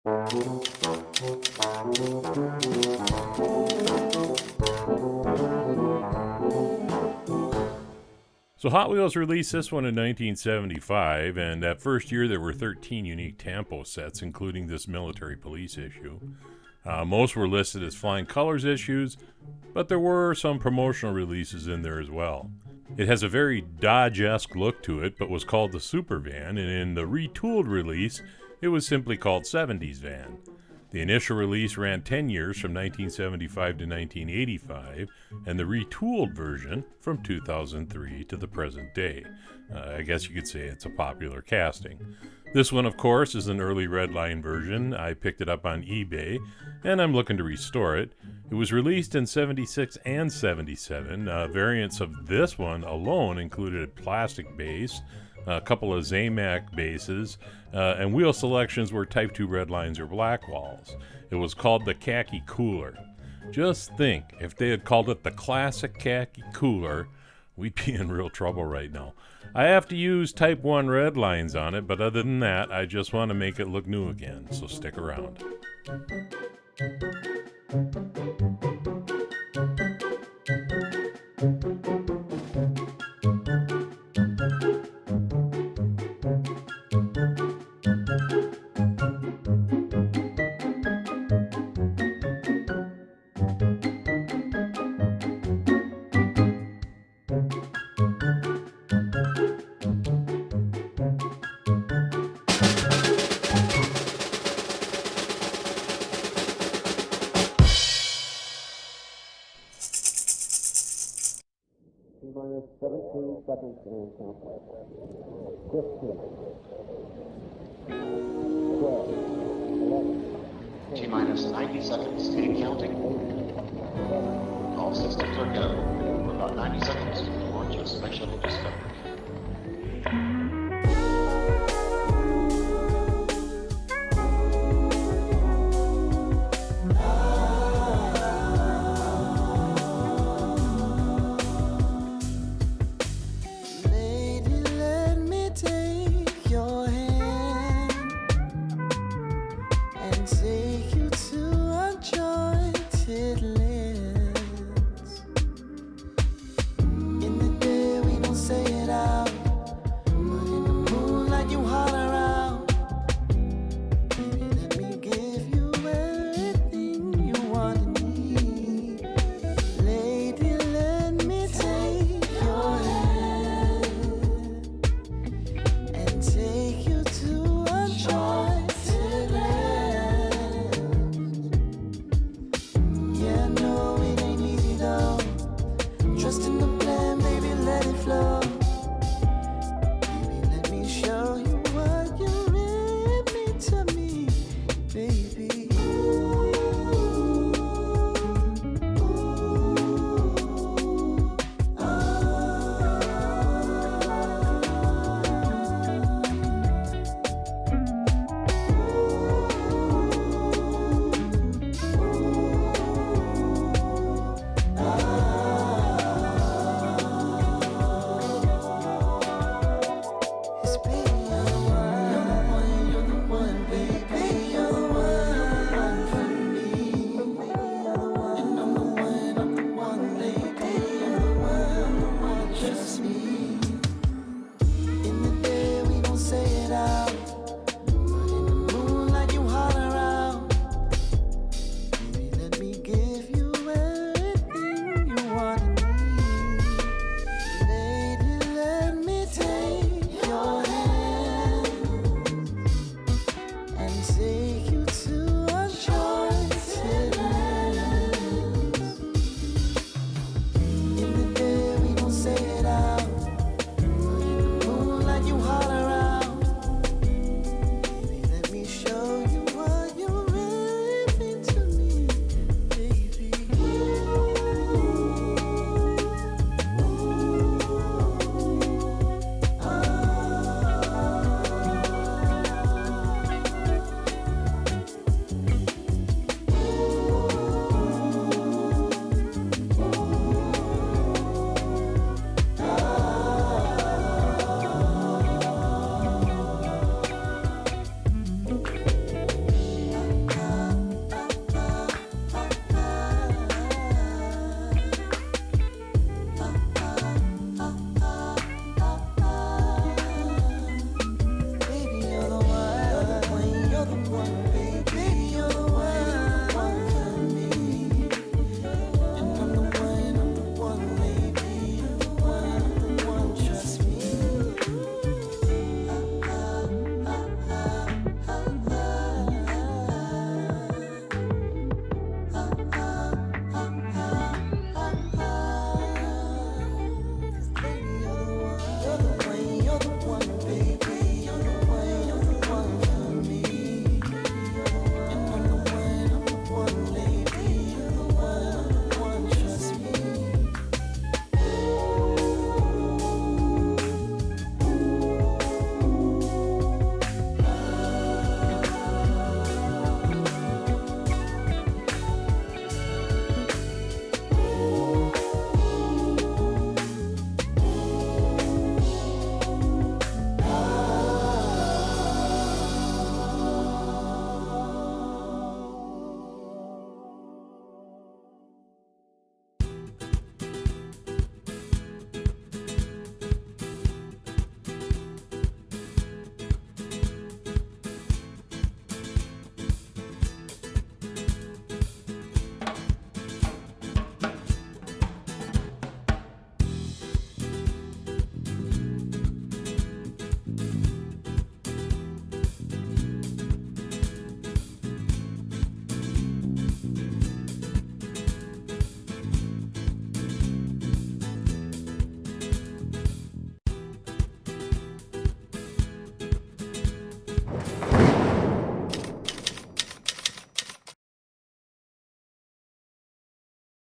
So Hot Wheels released this one in 1975, and that first year there were 13 unique Tampo sets, including this military police issue. Most were listed as Flying Colors issues, but there were some promotional releases in there as well. It has a very Dodge-esque look to it, but was called the Super Van, and in the retooled release, it was simply called 70s Van. The initial release ran 10 years from 1975 to 1985, and the retooled version from 2003 to the present day. I guess you could say it's a popular casting. This one, of course, is an early Redline version. I picked it up on eBay, and I'm looking to restore it. It was released in 76 and 77. Variants of this one alone included a plastic base, a couple of Zamac bases, and wheel selections were Type 2 Redlines or black walls. It was called the Khaki Cooler. Just think, if they had called it the Classic Khaki Cooler, we'd be in real trouble right now. I have to use Type 1 Redlines on it, but other than that, I just want to make it look new again, so stick around. Minus 17 seconds and countdown. 15. 12. 11. T minus 90 seconds and counting. All systems are go. For about 90 seconds, launch of Space Shuttle Discovery. Take you